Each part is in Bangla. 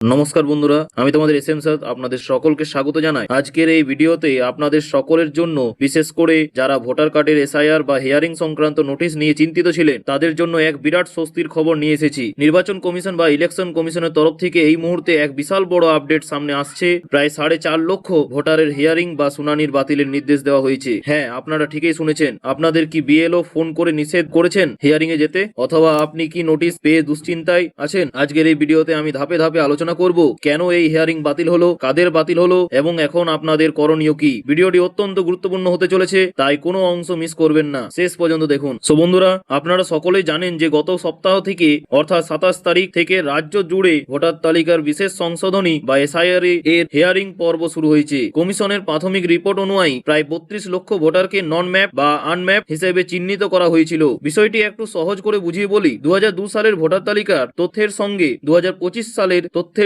নমস্কার বন্ধুরা, আমি তোমাদের এস এম সাদ আপনাদের সকলকে স্বাগত জানাই। আজকের এই ভিডিওতে আপনাদের সকলের জন্য, বিশেষ করে যারা ভোটার কার্ডের এসআইআর বা হিয়ারিং সংক্রান্ত নোটিশ নিয়ে চিন্তিত ছিলেন, তাদের জন্য এক বিরাট স্বস্তির খবর নিয়ে এসেছি। নির্বাচন কমিশন বা ইলেকশন কমিশনের তরফ থেকে এই মুহূর্তে এক বিশাল বড় আপডেট সামনে আসছে। প্রায় 4.5 লক্ষ ভোটারের হিয়ারিং বা শুনানির বাতিলের নির্দেশ দেওয়া হয়েছে। হ্যাঁ, আপনারা ঠিকই শুনেছেন। আপনাদের কি বিএলও ফোন করে নিষেধ করেছেন হিয়ারিং এ যেতে, অথবা আপনি কি নোটিশ পেয়ে দুশ্চিন্তায় আছেন? আজকের এই ভিডিওতে আমি ধাপে ধাপে আলোচনা করব কেন এই হিয়ারিং বাতিল হলো, কাদের বাতিল হলো এবং এখন আপনাদের করণীয় কি। ভিডিওটি অত্যন্ত গুরুত্বপূর্ণ হতে চলেছে, তাই কোনো অংশ মিস করবেন না, শেষ পর্যন্ত দেখুন। সো বন্ধুরা, আপনারা সকলেই জানেন যে গত সপ্তাহ থেকে অর্থাৎ 27 তারিখ থেকে রাজ্য জুড়ে ভোটার তালিকার বিশেষ সংশোধনী বা এসআইআর এর হিয়ারিং পর্ব শুরু হয়েছে। কমিশনের প্রাথমিক রিপোর্ট অনুযায়ী প্রায় 32 লক্ষ ভোটারকে নন ম্যাপ বা আনম্যাপ হিসেবে চিহ্নিত করা হয়েছিল। বিষয়টি একটু সহজ করে বুঝিয়ে বলি। 2002 সালের ভোটার তালিকার তথ্যের সঙ্গে 2025 সালের তথ্যের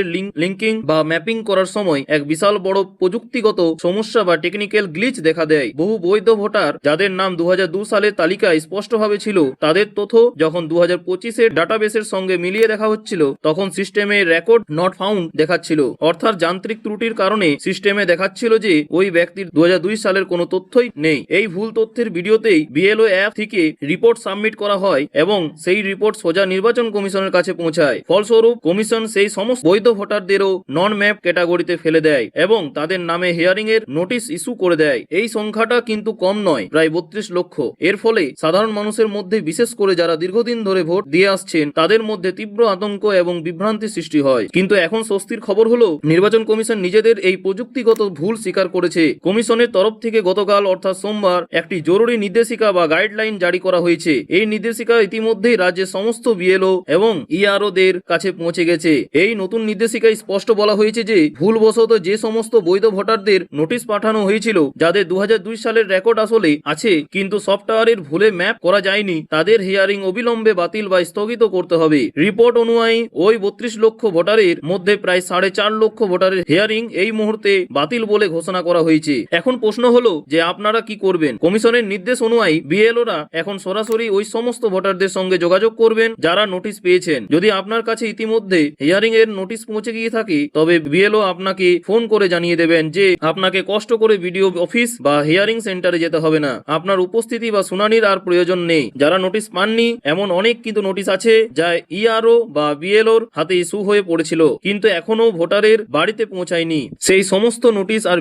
লিঙ্কিং বা ম্যাপিং করার সময় এক বিশাল বড় প্রযুক্তিগত সমস্যা বা টেকনিক্যাল গ্লিচ দেখা দেয়। বহু বৈধ ভোটার যাদের নাম 2002 সালের তালিকায় স্পষ্টভাবে ছিল, তাদের তথ্য যখন 2025 এর ডাটাবেসের সঙ্গে মিলিয়ে দেখা হচ্ছিল, তখন সিস্টেমে রেকর্ড নট ফাউন্ড দেখাচ্ছিল। অর্থাৎ যান্ত্রিক ত্রুটির কারণে সিস্টেমে দেখাচ্ছিল যে ওই ব্যক্তির 2002 সালের কোনো তথ্যই নেই। এই ভুল তথ্যের ভিডিওতেই বিএলও অ্যাপ থেকে রিপোর্ট সাবমিট করা হয় এবং সেই রিপোর্ট সোজা নির্বাচন কমিশনের কাছে পৌঁছায়। ফলস্বরূপ কমিশন সেই সমস্ত বৈধ ভোটারদেরও নন ম্যাপ ক্যাটাগরিতে ফেলে দেয় এবং তাদের নামে হিয়ারিং এর নোটিশ ইস্যু করে দেয়। এই সংখ্যাটা কিন্তু কম নয়, প্রায় 32 লক্ষ। এর ফলে সাধারণ মানুষের মধ্যে, বিশেষ করে যারা দীর্ঘদিন ধরে ভোট দিয়ে আসছেন, তাদের মধ্যে তীব্র আতঙ্ক এবং বিভ্রান্তি সৃষ্টি হয়। কিন্তু এখন স্বস্তির খবর হলো, নির্বাচন কমিশন নিজেদের এই প্রযুক্তিগত ভুল স্বীকার করেছে। কমিশনের তরফ থেকে গতকাল অর্থাৎ সোমবার একটি জরুরি নির্দেশিকা বা গাইডলাইন জারি করা হয়েছে। এই নির্দেশিকা ইতিমধ্যেই রাজ্যের সমস্ত বিএলও এবং ইআরও দের কাছে পৌঁছে গেছে। এই নতুন নির্দেশিকায় স্পষ্ট বলা হয়েছে যে ভুলবশত যে সমস্ত বৈধ ভোটারদের নোটিশ পাঠানো হয়েছিল, যাদের 2002 সালের রেকর্ড আসলে আছে কিন্তু সফটওয়্যারের ভুলে ম্যাপ করা যায়নি, তাদের হিয়ারিং অবিলম্বে বাতিল বা স্থগিত করতে হবে। রিপোর্ট অনুযায়ী ওই 32 লক্ষ ভোটারের মধ্যে প্রায় 4.5 লক্ষ ভোটারের হিয়ারিং এই মুহূর্তে বাতিল বলে ঘোষণা করা হয়েছে। এখন প্রশ্ন হলো যে আপনারা কি করবেন। কমিশনের নির্দেশ অনুযায়ী বিএলওরা এখন সরাসরি ওই সমস্ত ভোটারদের সঙ্গে যোগাযোগ করবেন যারা নোটিশ পেয়েছেন। যদি আপনার কাছে ইতিমধ্যে হিয়ারিং এর নোটিশ পৌঁছে গিয়ে থাকে, তবে বিএলও আপনাকে ফোন করে জানিয়ে দেবেন যে আপনাকে কষ্ট করে বিডিও অফিস বা হিয়ারিং সেন্টারে যেতে হবে না। আপনার উপস্থিতি বা শুনানির আর প্রয়োজন নেই। যারা নোটিশ পাননি, এমন অনেক কিন্তু নোটিশ আছে যা ইআরও বা বিএলওর হাতে ইস্যু হয়ে পড়েছিল কিন্তু এখনো ভোটারের বাড়িতে পৌঁছায়নি, সেই সমস্ত নোটিশ আর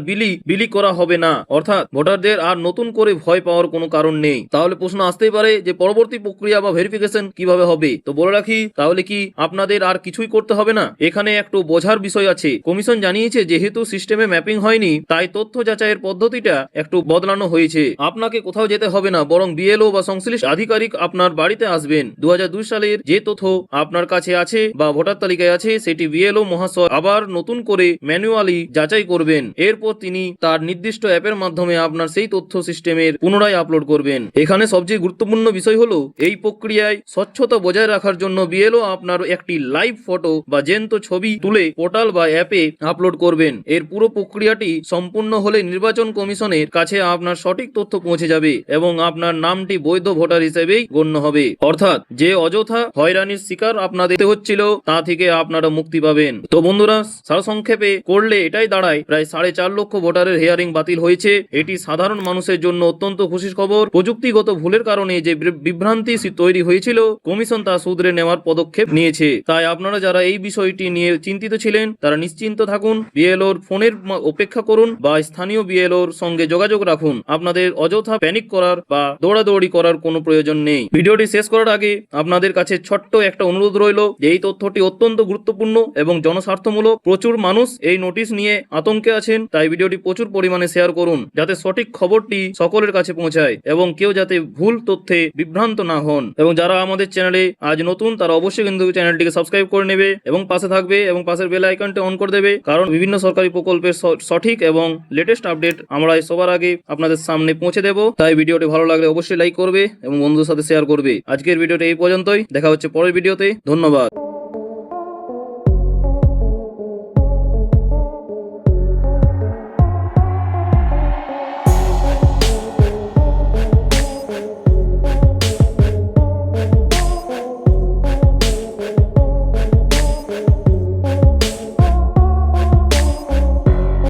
বিলি করা হবে না। অর্থাৎ ভোটারদের আর নতুন করে ভয় পাওয়ার কোনো কারণ নেই। তাহলে প্রশ্ন আসতেই পারে যে পরবর্তী প্রক্রিয়া বা ভেরিফিকেশন কিভাবে হবে। তো বলে রাখি, তাহলে কি আপনাদের আর কিছুই করতে হবে না? এখানে একটু বোঝার বিষয় আছে। কমিশন জানিয়েছে যেহেতু সিস্টেমে ম্যাপিং হয়নি, তাই তথ্য যাচাইয়ের পদ্ধতিটা একটু বদলানো হয়েছে। আপনাকে কোথাও যেতে হবে না, বরং বিএলও বা সংশ্লিষ্ট আধিকারিক আপনার বাড়িতে আসবেন। 2002 সালের যে তথ্য আপনার কাছে আছে বা ভোটার তালিকায় আছে, সেটি বিএলও মহাশয় আবার নতুন করে ম্যানুয়ালি যাচাই করবেন। এরপর তিনি তার নির্দিষ্ট অ্যাপের মাধ্যমে আপনার সেই তথ্য সিস্টেমের পুনরায় আপলোড করবেন। এখানে সবচেয়ে গুরুত্বপূর্ণ বিষয় হলো, এই প্রক্রিয়ায় স্বচ্ছতা বজায় রাখার জন্য বিএলও আপনার একটি লাইভ ফটো বা জ্যান্ত ছবি তুলে পোর্টাল বা অ্যাপে আপলোড করবেন। এর পুরো প্রক্রিয়াটি সম্পূর্ণ হলে নির্বাচন কমিশনের কাছে আপনার সঠিক তথ্য পৌঁছে যাবে এবং আপনার নামটি বৈধ ভোটার হিসেবেই গণ্য হবে। অর্থাৎ যে অযথা হয়রানির শিকার আপনাদের হচ্ছিল, তা থেকে আপনারা মুক্তি পাবেন। তো বন্ধুরা, সারসংক্ষেপে করলে এটাই দাঁড়ায়, প্রায় 4.5 লক্ষ ভোটারের হিয়ারিং বাতিল হয়েছে। এটি সাধারণ মানুষের জন্য অত্যন্ত খুশির খবর। প্রযুক্তিগত ভুলের কারণে যে বিভ্রান্তি তৈরি হয়েছিল, কমিশন তা শুধরে নেওয়ার পদক্ষেপ নিয়েছে। তাই আপনারা যারা এই বিষয়টি নিয়ে চিন্তিত ছিলেন, তারা নিশ্চিন্ত থাকুন। বিএলওর ফোনের অপেক্ষা করুন বা স্থানীয় বিএলওর সঙ্গে যোগাযোগ রাখুন। আপনাদের অযথা প্যানিক করার বা দৌড়াদৌড়ি করার কোনো প্রয়োজন নেই। ভিডিওটি শেষ করার আগে আপনাদের কাছে ছোট্ট একটা অনুরোধ রইল যে এই তথ্যটি অত্যন্ত গুরুত্বপূর্ণ এবং জনস্বার্থমূলক। প্রচুর মানুষ এই নোটিশ নিয়ে আতঙ্কে আছেন, তাই ভিডিওটি প্রচুর পরিমাণে শেয়ার করুন যাতে সঠিক খবরটি সকলের কাছে পৌঁছায় এবং কেউ যাতে ভুল তথ্যে বিভ্রান্ত না হন। এবং যারা আমাদের চ্যানেলে আজ নতুন, তারা অবশ্যই কিন্তু চ্যানেলটিকে সাবস্ক্রাইব করে নেবে এবং পাশে থাকবে এবং পাশের বেল আইকনটি অন করে দেবে, কারণ বিভিন্ন সরকারি প্রকল্পের সঠিক এবং লেটেস্ট আপডেট আমরা সবার আগে আপনাদের সামনে পৌঁছে দেব। তাই ভিডিওটি ভালো লাগলে অবশ্যই লাইক করবে এবং বন্ধুদের সাথে শেয়ার করবে। আজকের ভিডিওটি এই পর্যন্তই, দেখা হচ্ছে পরের ভিডিওতে। ধন্যবাদ।